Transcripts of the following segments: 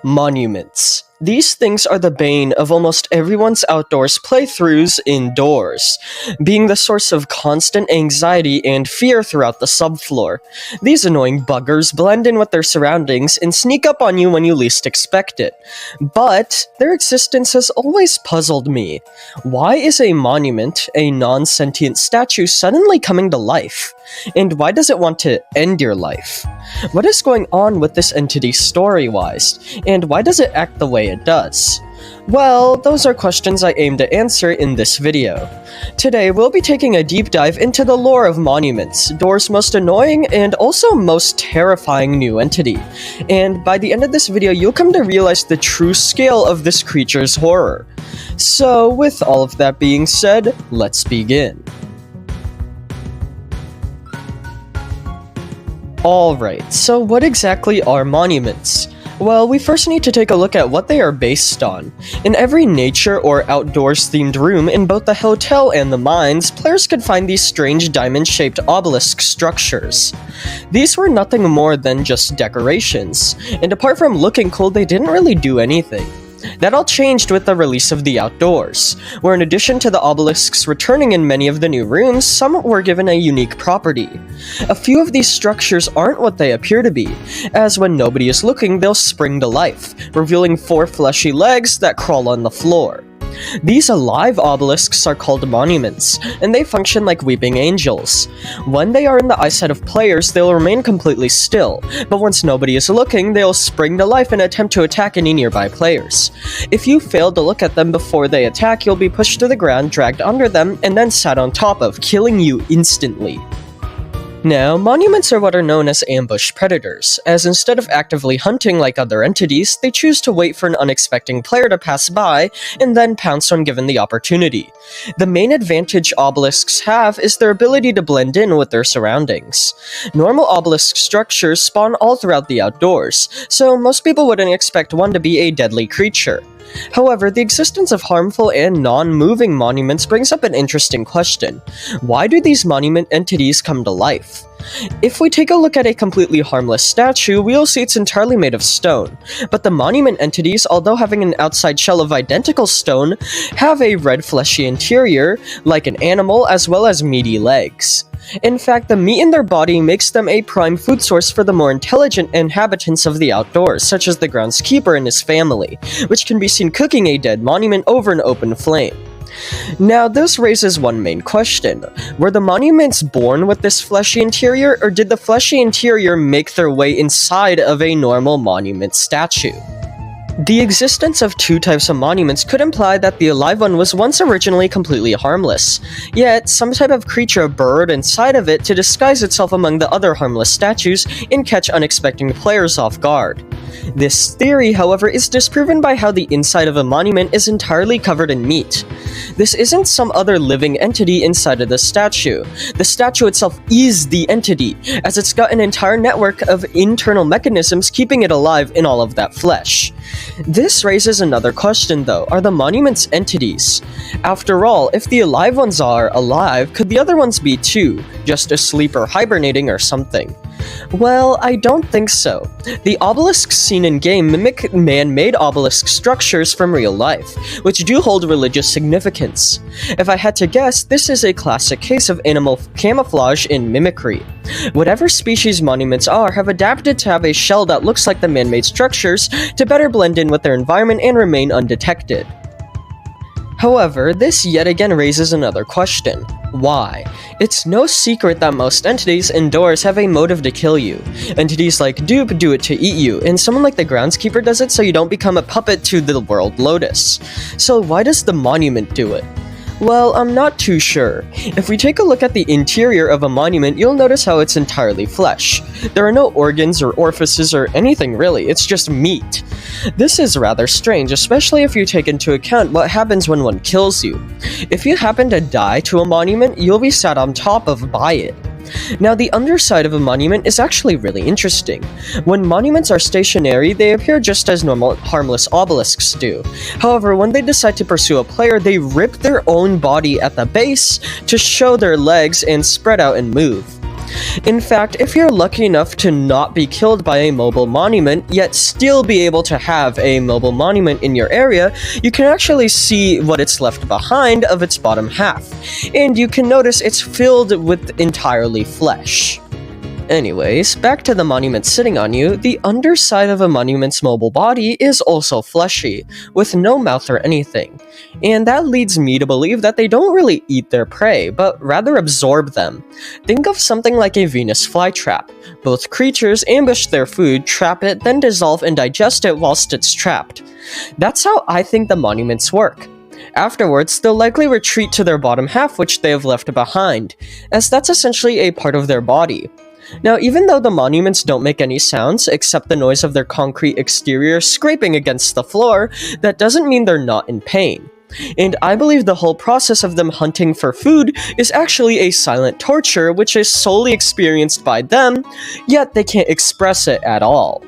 Monuments. These things are the bane of almost everyone's outdoors playthroughs indoors, being the source of constant anxiety and fear throughout the subfloor. These annoying buggers blend in with their surroundings and sneak up on you when you least expect it. But their existence has always puzzled me. Why is a monument, a non-sentient statue, suddenly coming to life? And why does it want to end your life? What is going on with this entity story-wise, and why does it act the way it does? Well, those are questions I aim to answer in this video. Today, we'll be taking a deep dive into the lore of monuments, Door's most annoying and also most terrifying new entity. And by the end of this video, you'll come to realize the true scale of this creature's horror. So, with all of that being said, let's begin. Alright, so what exactly are monuments? Well, we first need to take a look at what they are based on. In every nature or outdoors themed room in both the hotel and the mines, players could find these strange diamond-shaped obelisk structures. These were nothing more than just decorations, and apart from looking cool, they didn't really do anything. That all changed with the release of the outdoors, where in addition to the obelisks returning in many of the new rooms, some were given a unique property. A few of these structures aren't what they appear to be, as when nobody is looking, they'll spring to life, revealing 4 fleshy legs that crawl on the floor. These alive obelisks are called monuments, and they function like weeping angels. When they are in the eyesight of players, they'll remain completely still, but once nobody is looking, they'll spring to life and attempt to attack any nearby players. If you fail to look at them before they attack, you'll be pushed to the ground, dragged under them, and then sat on top of, killing you instantly. Now, monuments are what are known as ambush predators, as instead of actively hunting like other entities, they choose to wait for an unexpected player to pass by and then pounce when given the opportunity. The main advantage obelisks have is their ability to blend in with their surroundings. Normal obelisk structures spawn all throughout the outdoors, so most people wouldn't expect one to be a deadly creature. However, the existence of harmful and non-moving monuments brings up an interesting question. Why do these monument entities come to life? If we take a look at a completely harmless statue, we'll see it's entirely made of stone, but the monument entities, although having an outside shell of identical stone, have a red fleshy interior, like an animal, as well as meaty legs. In fact, the meat in their body makes them a prime food source for the more intelligent inhabitants of the outdoors, such as the groundskeeper and his family, which can be seen cooking a dead monument over an open flame. Now, this raises one main question. Were the monuments born with this fleshy interior, or did the fleshy interior make their way inside of a normal monument statue? The existence of 2 types of monuments could imply that the alive one was once originally completely harmless, yet some type of creature burrowed inside of it to disguise itself among the other harmless statues and catch unexpected players off guard. This theory, however, is disproven by how the inside of a monument is entirely covered in meat. This isn't some other living entity inside of the statue. The statue itself is the entity, as it's got an entire network of internal mechanisms keeping it alive in all of that flesh. This raises another question though, are the monuments entities? After all, if the alive ones are alive, could the other ones be too, just asleep or hibernating or something? Well, I don't think so. The obelisks seen in-game mimic man-made obelisk structures from real life, which do hold religious significance. If I had to guess, this is a classic case of animal camouflage in mimicry. Whatever species monuments are have adapted to have a shell that looks like the man-made structures to better blend in with their environment and remain undetected. However, this yet again raises another question. Why? It's no secret that most entities indoors have a motive to kill you. Entities like Dupe do it to eat you, and someone like the Groundskeeper does it so you don't become a puppet to the World Lotus. So why does the monument do it? Well, I'm not too sure. If we take a look at the interior of a monument, you'll notice how it's entirely flesh. There are no organs or orifices or anything really, it's just meat. This is rather strange, especially if you take into account what happens when one kills you. If you happen to die to a monument, you'll be sat on top of by it. Now, the underside of a monument is actually really interesting. When monuments are stationary, they appear just as normal, harmless obelisks do. However, when they decide to pursue a player, they rip their own body at the base to show their legs and spread out and move. In fact, if you're lucky enough to not be killed by a mobile monument, yet still be able to have a mobile monument in your area, you can actually see what it's left behind of its bottom half, and you can notice it's filled with entirely flesh. Anyways, back to the monument sitting on you, the underside of a monument's mobile body is also fleshy, with no mouth or anything. And that leads me to believe that they don't really eat their prey, but rather absorb them. Think of something like a Venus flytrap. Both creatures ambush their food, trap it, then dissolve and digest it whilst it's trapped. That's how I think the monuments work. Afterwards, they'll likely retreat to their bottom half, which they have left behind, as that's essentially a part of their body. Now, even though the monuments don't make any sounds except the noise of their concrete exterior scraping against the floor, that doesn't mean they're not in pain. And I believe the whole process of them hunting for food is actually a silent torture which is solely experienced by them, yet they can't express it at all.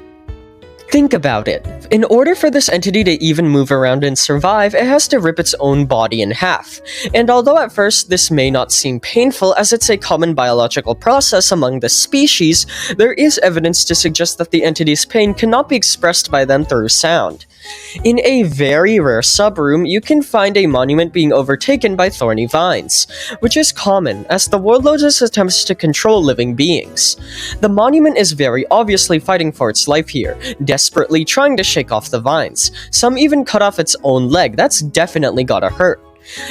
Think about it. In order for this entity to even move around and survive, it has to rip its own body in half. And although at first this may not seem painful as it's a common biological process among the species, there is evidence to suggest that the entity's pain cannot be expressed by them through sound. In a very rare subroom, you can find a monument being overtaken by thorny vines, which is common as the World Lotus attempts to control living beings. The monument is very obviously fighting for its life here, desperately trying to shake off the vines. Some even cut off its own leg. That's definitely gotta hurt.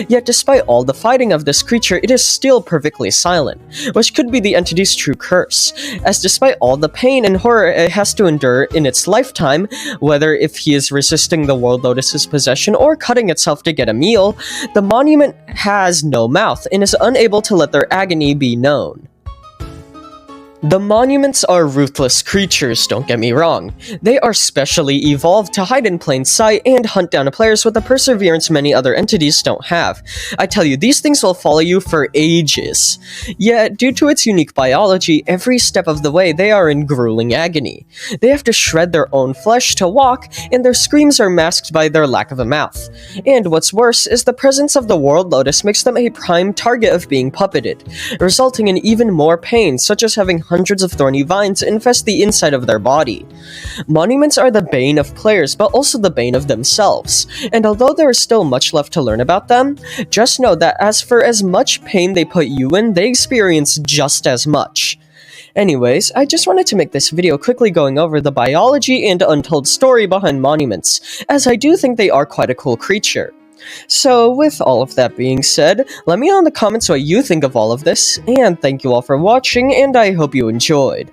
Yet despite all the fighting of this creature, it is still perfectly silent, which could be the entity's true curse, as despite all the pain and horror it has to endure in its lifetime, whether if he is resisting the World Lotus's possession or cutting itself to get a meal, the monument has no mouth and is unable to let their agony be known. The monuments are ruthless creatures, don't get me wrong. They are specially evolved to hide in plain sight and hunt down players with a perseverance many other entities don't have. I tell you, these things will follow you for ages. Yet, due to its unique biology, every step of the way they are in grueling agony. They have to shred their own flesh to walk, and their screams are masked by their lack of a mouth. And what's worse is the presence of the World Lotus makes them a prime target of being puppeted, resulting in even more pain, such as having hundreds of thorny vines infest the inside of their body. Monuments are the bane of players, but also the bane of themselves, and although there is still much left to learn about them, just know that as for as much pain they put you in, they experience just as much. Anyways, I just wanted to make this video quickly going over the biology and untold story behind monuments, as I do think they are quite a cool creature. So, with all of that being said, let me know in the comments what you think of all of this, and thank you all for watching, and I hope you enjoyed.